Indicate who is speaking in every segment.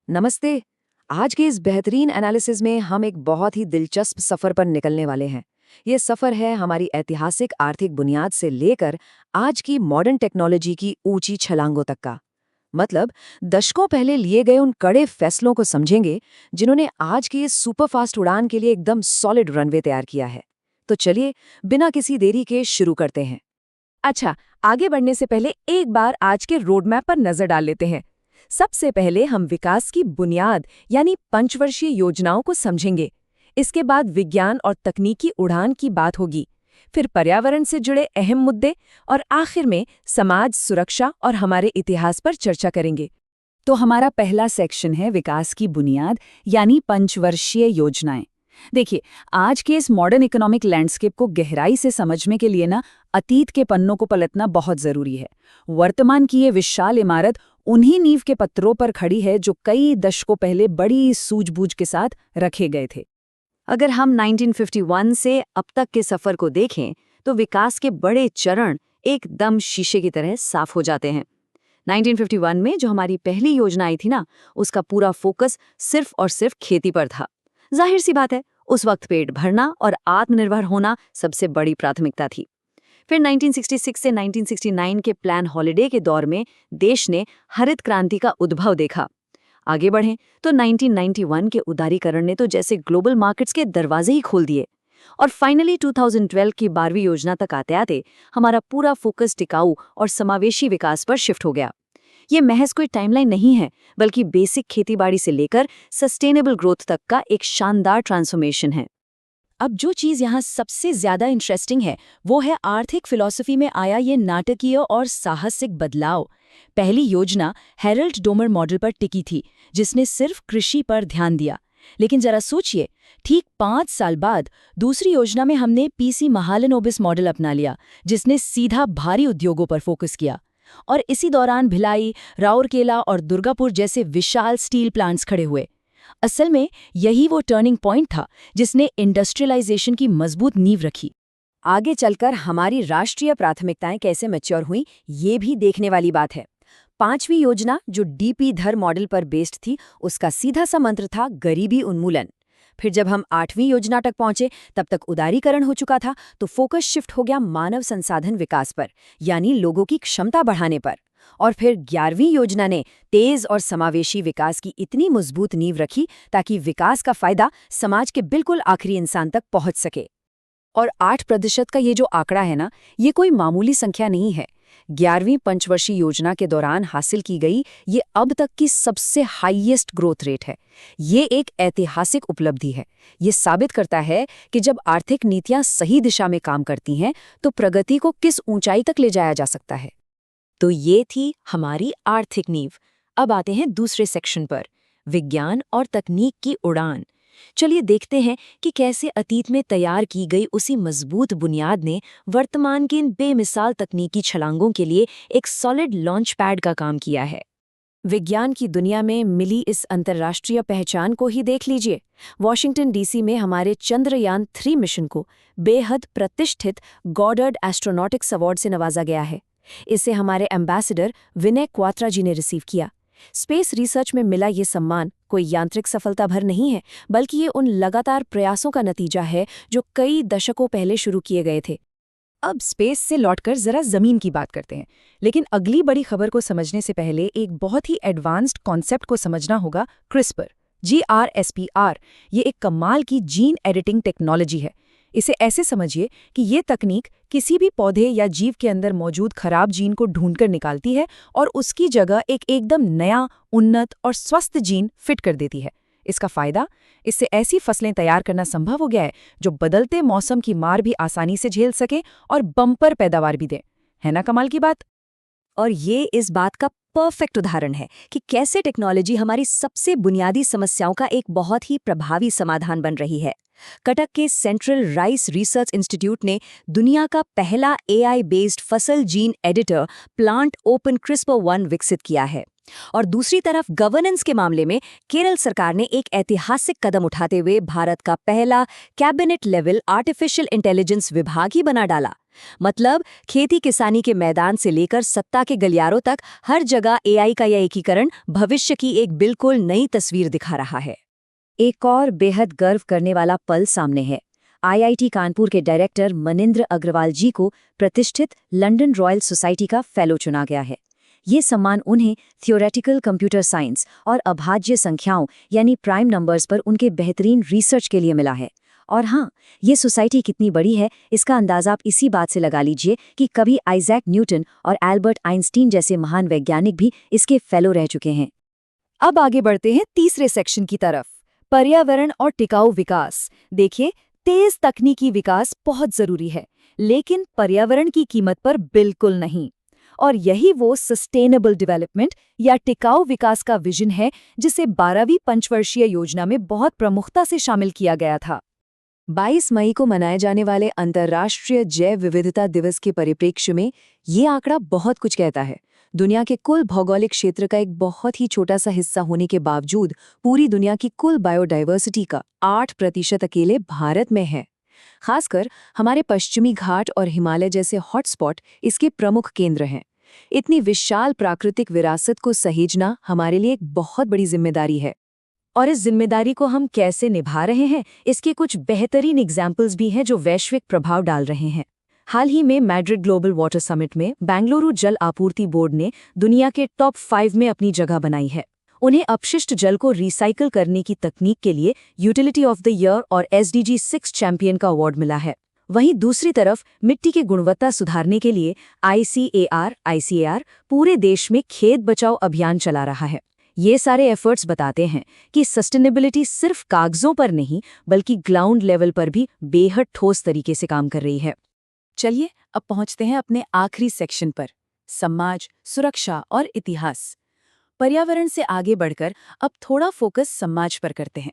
Speaker 1: नमस्ते। आज के इस बेहतरीन एनालिसिस में हम एक बहुत ही दिलचस्प सफर पर निकलने वाले हैं। ये सफर है हमारी ऐतिहासिक आर्थिक बुनियाद से लेकर आज की मॉडर्न टेक्नोलॉजी की ऊंची छलांगों तक का। मतलब दशकों पहले लिए गए उन कड़े फैसलों को समझेंगे जिन्होंने आज की इस सुपरफास्ट उड़ान के लिए एकदम सॉलिड रनवे तैयार किया है। तो चलिए बिना किसी देरी के शुरू करते हैं।
Speaker 2: अच्छा, आगे बढ़ने से पहले एक बार आज के रोड मैप पर नजर डाल लेते हैं। सबसे पहले हम विकास की बुनियाद यानी पंचवर्षीय योजनाओं को समझेंगे। इसके बाद विज्ञान और तकनीकी उड़ान की बात होगी, फिर पर्यावरण से जुड़े अहम मुद्दे और आखिर में समाज सुरक्षा और हमारे इतिहास पर चर्चा करेंगे।
Speaker 3: तो हमारा पहला सेक्शन है विकास की बुनियाद यानी पंचवर्षीय योजनाएं। देखिए, आज के इस मॉडर्न इकोनॉमिक लैंडस्केप को गहराई से समझने के लिए अतीत के पन्नों को पलटना बहुत जरूरी है। वर्तमान की ये विशाल इमारत उन्हीं नींव के पत्थरों पर खड़ी है जो कई दशकों पहले बड़ी सूझबूझ के साथ रखे गए थे।
Speaker 1: अगर हम 1951 से अब तक के सफर को देखें तो विकास के बड़े चरण एकदम शीशे की तरह साफ हो जाते हैं। 1951 में जो हमारी पहली योजना आई थी उसका पूरा फोकस सिर्फ और सिर्फ खेती पर था। जाहिर सी बात है, उस वक्त पेट भरना और आत्मनिर्भर होना सबसे बड़ी प्राथमिकता थी। फिर 1966 से 1969 के प्लान हॉलिडे के दौर में देश ने हरित क्रांति का उद्भव देखा। आगे बढ़ें तो 1991 के उदारीकरण ने तो जैसे ग्लोबल मार्केट्स के दरवाजे ही खोल दिए। और फाइनली 2012 की 12वीं योजना तक आते आते हमारा पूरा फोकस टिकाऊ और समावेशी विकास पर शिफ्ट हो गया। ये महज कोई टाइमलाइन नहीं है, बल्कि बेसिक खेतीबाड़ी से लेकर सस्टेनेबल ग्रोथ तक का एक शानदार ट्रांसफॉर्मेशन है।
Speaker 2: अब जो चीज़ यहाँ सबसे ज़्यादा इंटरेस्टिंग है वो है आर्थिक फिलॉसफी में आया ये नाटकीय और साहसिक बदलाव। पहली योजना हेरल्ड डोमर मॉडल पर टिकी थी, जिसने सिर्फ कृषि पर ध्यान दिया। लेकिन जरा सोचिए, ठीक 5 साल बाद दूसरी योजना में हमने पीसी महालनोबिस मॉडल अपना लिया, जिसने सीधा भारी उद्योगों पर फोकस किया। और इसी दौरान भिलाई, राउरकेला और दुर्गापुर जैसे विशाल स्टील प्लांट्स खड़े हुए। असल में यही वो टर्निंग पॉइंट था जिसने इंडस्ट्रियलाइजेशन की मजबूत नींव रखी।
Speaker 1: आगे चलकर हमारी राष्ट्रीय प्राथमिकताएं कैसे मैच्योर हुई, ये भी देखने वाली बात है। 5वीं योजना जो डीपी धर मॉडल पर बेस्ड थी, उसका सीधा सा मंत्र था गरीबी उन्मूलन। फिर जब हम 8वीं योजना तक पहुंचे तब तक उदारीकरण हो चुका था, तो फोकस शिफ्ट हो गया मानव संसाधन विकास पर, यानी लोगों की क्षमता बढ़ाने पर। और फिर 11वीं योजना ने तेज और समावेशी विकास की इतनी मजबूत नींव रखी ताकि विकास का फायदा समाज के बिल्कुल आखिरी इंसान तक पहुंच सके। और 8% का ये जो आंकड़ा है ये कोई मामूली संख्या नहीं है। 11वीं पंचवर्षीय योजना के दौरान हासिल की गई ये अब तक की सबसे हाईएस्ट ग्रोथ रेट है। ये एक ऐतिहासिक उपलब्धि है। ये साबित करता है कि जब आर्थिक नीतियां सही दिशा में काम करती हैं तो प्रगति को किस ऊंचाई तक ले जाया जा सकता है। तो ये थी हमारी आर्थिक नींव। अब आते हैं दूसरे सेक्शन पर, विज्ञान और तकनीक की उड़ान। चलिए देखते हैं कि कैसे अतीत में तैयार की गई उसी मजबूत बुनियाद ने वर्तमान के इन बेमिसाल तकनीकी छलांगों के लिए एक सॉलिड लॉन्च पैड का काम किया है।
Speaker 2: विज्ञान की दुनिया में मिली इस अंतर्राष्ट्रीय पहचान को ही देख लीजिए। वॉशिंगटन डीसी में हमारे चंद्रयान 3 मिशन को बेहद प्रतिष्ठित गॉडर्ड एस्ट्रोनॉटिक्स अवार्ड से नवाजा गया है। इसे हमारे एम्बेसडर विनय क्वात्रा जी ने रिसीव किया। स्पेस रिसर्च में मिला ये सम्मान कोई यांत्रिक सफलता भर नहीं है, बल्कि ये उन लगातार प्रयासों का नतीजा है जो कई दशकों पहले शुरू किए गए थे।
Speaker 3: अब स्पेस से लौटकर जरा जमीन की बात करते हैं। लेकिन अगली बड़ी खबर को समझने से पहले एक बहुत ही एडवांस्ड कॉन्सेप्ट को समझना होगा, क्रिस्पर, GRSPR। ये एक कमाल की जीन एडिटिंग टेक्नोलॉजी है। इसे ऐसे समझिए कि ये तकनीक किसी भी पौधे या जीव के अंदर मौजूद खराब जीन को ढूंढकर निकालती है और उसकी जगह एक एकदम नया, उन्नत और स्वस्थ जीन फिट कर देती है। इसका फायदा, इससे ऐसी फसलें तैयार करना संभव हो गया है जो बदलते मौसम की मार भी आसानी से झेल सके और बम्पर पैदावार भी दें। है ना कमाल की बात?
Speaker 1: और ये इस बात का परफेक्ट उदाहरण है कि कैसे टेक्नोलॉजी हमारी सबसे बुनियादी समस्याओं का एक बहुत ही प्रभावी समाधान बन रही है। कटक के सेंट्रल राइस रिसर्च इंस्टीट्यूट ने दुनिया का पहला AI बेस्ड फसल gene editor plant open CRISPR-1 विकसित किया है। और दूसरी तरफ गवर्नेंस के मामले में केरल सरकार ने एक ऐतिहासिक कदम उठाते हुए भारत का पहला कैबिनेट लेवल आर्टिफिशियल इंटेलिजेंस विभाग ही बना डाला।
Speaker 2: मतलब खेती किसानी के मैदान से लेकर सत्ता के गलियारों तक हर जगह एआई का यह एकीकरण भविष्य की एक बिल्कुल नई तस्वीर दिखा रहा है।
Speaker 1: एक और बेहद गर्व करने वाला पल सामने है। आईआईटी कानपुर के डायरेक्टर मनिंद्र अग्रवाल जी को प्रतिष्ठित लंदन रॉयल सोसाइटी का फेलो चुना गया है। ये सम्मान उन्हें थियोरेटिकल कंप्यूटर साइंस और अभाज्य संख्याओं यानी प्राइम नंबर्स पर उनके बेहतरीन रिसर्च के लिए मिला है। और हाँ, ये सोसाइटी कितनी बड़ी है इसका अंदाजा आप इसी बात से लगा लीजिए कि कभी आइजैक न्यूटन और एल्बर्ट आइंस्टीन जैसे महान वैज्ञानिक भी इसके फेलो रह चुके हैं।
Speaker 2: अब आगे बढ़ते हैं तीसरे सेक्शन की तरफ, पर्यावरण और टिकाऊ विकास। देखिए, तेज तकनीकी विकास बहुत जरूरी है, लेकिन पर्यावरण की कीमत पर बिल्कुल नहीं। और यही वो सस्टेनेबल डेवलपमेंट या टिकाऊ विकास का विजन है जिसे 12वीं पंचवर्षीय योजना में बहुत प्रमुखता से शामिल किया गया था।
Speaker 1: 22 मई को मनाए जाने वाले अंतर्राष्ट्रीय जैव विविधता दिवस के परिप्रेक्ष्य में ये आंकड़ा बहुत कुछ कहता है। दुनिया के कुल भौगोलिक क्षेत्र का एक बहुत ही छोटा सा हिस्सा होने के बावजूद पूरी दुनिया की कुल बायोडाइवर्सिटी का 8% अकेले भारत में है। खासकर हमारे पश्चिमी घाट और हिमालय जैसे हॉटस्पॉट इसके प्रमुख केंद्र हैं। इतनी विशाल प्राकृतिक विरासत को सहेजना हमारे लिए एक बहुत बड़ी जिम्मेदारी है।
Speaker 2: और इस जिम्मेदारी को हम कैसे निभा रहे हैं, इसके कुछ बेहतरीन एग्जाम्पल्स भी हैं जो वैश्विक प्रभाव डाल रहे हैं। हाल ही में मैड्रिड ग्लोबल वाटर समिट में बेंगलुरु जल आपूर्ति बोर्ड ने दुनिया के टॉप 5 में अपनी जगह बनाई है। उन्हें अपशिष्ट जल को रिसाइकिल करने की तकनीक के लिए यूटिलिटी ऑफ द ईयर और SDG 6 चैंपियन का अवार्ड मिला है। वहीं दूसरी तरफ मिट्टी की गुणवत्ता सुधारने के लिए ICAR पूरे देश में खेत बचाओ अभियान चला रहा है। ये सारे एफर्ट्स बताते हैं कि सस्टेनेबिलिटी सिर्फ कागजों पर नहीं बल्कि ग्राउंड लेवल पर भी बेहद ठोस तरीके से काम कर रही है। चलिए अब पहुंचते हैं अपने आखिरी सेक्शन पर, समाज, सुरक्षा और इतिहास। पर्यावरण से आगे बढ़कर अब थोड़ा फोकस समाज पर करते हैं,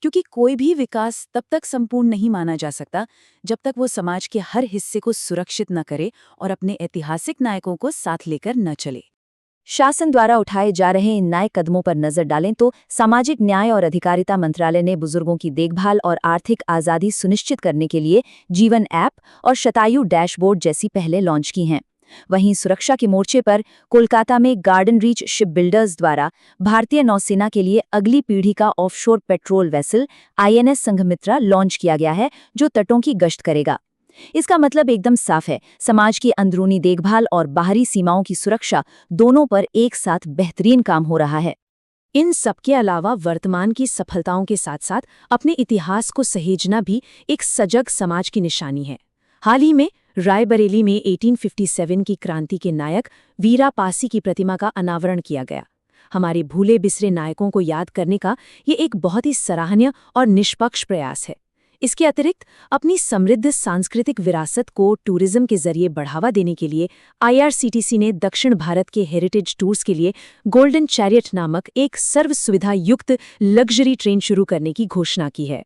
Speaker 2: क्योंकि कोई भी विकास तब तक संपूर्ण नहीं माना जा सकता जब तक वो समाज के हर हिस्से को सुरक्षित न करे और अपने ऐतिहासिक नायकों को साथ लेकर न चले।
Speaker 1: शासन द्वारा उठाए जा रहे इन नए कदमों पर नजर डालें तो सामाजिक न्याय और अधिकारिता मंत्रालय ने बुजुर्गों की देखभाल और आर्थिक आज़ादी सुनिश्चित करने के लिए जीवन ऐप और शतायु डैशबोर्ड जैसी पहलें लॉन्च की हैं। वहीं सुरक्षा के मोर्चे पर कोलकाता में गार्डन रीच शिप बिल्डर्स द्वारा भारतीय नौसेना के लिए अगली पीढ़ी का offshore patrol vessel INS Sanghamitra launch किया गया है, जो तटों की गश्त करेगा। इसका मतलब एकदम साफ है, समाज की अंदरूनी देखभाल और बाहरी सीमाओं की सुरक्षा दोनों पर एक साथ बेहतरीन काम हो रहा है।
Speaker 2: इन सबके अलावा वर्तमान की सफलताओं के साथ साथ अपने इतिहास को सहेजना भी एक सजग समाज की निशानी है। हाल ही में रायबरेली में 1857 की क्रांति के नायक वीरा पासी की प्रतिमा का अनावरण किया गया। हमारे भूले बिसरे नायकों को याद करने का ये एक बहुत ही सराहनीय और निष्पक्ष प्रयास है। इसके अतिरिक्त अपनी समृद्ध सांस्कृतिक विरासत को टूरिज्म के जरिए बढ़ावा देने के लिए IRCTC ने दक्षिण भारत के हेरिटेज टूर्स के लिए गोल्डन चैरियट नामक एक सर्व सुविधा युक्त लग्जरी ट्रेन शुरू करने की घोषणा की है।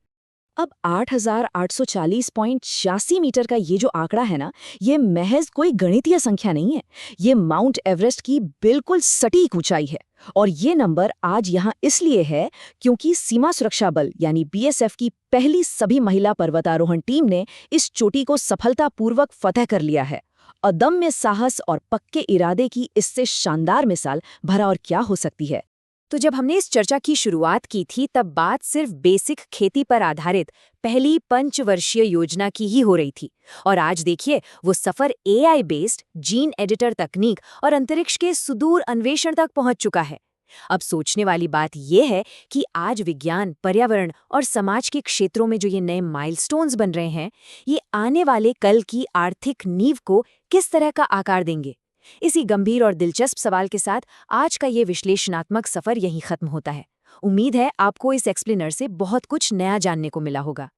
Speaker 2: अब 8,840.86 मीटर का ये जो आंकड़ा है ना, ये महज कोई गणितीय संख्या नहीं है। ये माउंट एवरेस्ट की बिल्कुल सटीक ऊंचाई है। और ये नंबर आज यहाँ इसलिए है क्योंकि सीमा सुरक्षा बल यानी BSF की पहली सभी महिला पर्वतारोहण टीम ने इस चोटी को सफलतापूर्वक फतह कर लिया है। अदम्य साहस और पक्के इरादे की इससे शानदार मिसाल भरा और क्या हो सकती है।
Speaker 1: तो जब हमने इस चर्चा की शुरुआत की थी तब बात सिर्फ बेसिक खेती पर आधारित पहली पंचवर्षीय योजना की ही हो रही थी, और आज देखिए वो सफर AI बेस्ड जीन एडिटर तकनीक और अंतरिक्ष के सुदूर अन्वेषण तक पहुंच चुका है। अब सोचने वाली बात यह है कि आज विज्ञान, पर्यावरण और समाज के क्षेत्रों में जो ये नए माइलस्टोन्स बन रहे हैं, ये आने वाले कल की आर्थिक नींव को किस तरह का आकार देंगे। इसी गंभीर और दिलचस्प सवाल के साथ आज का ये विश्लेषणात्मक सफर यहीं खत्म होता है। उम्मीद है आपको इस एक्सप्लेनर से बहुत कुछ नया जानने को मिला होगा।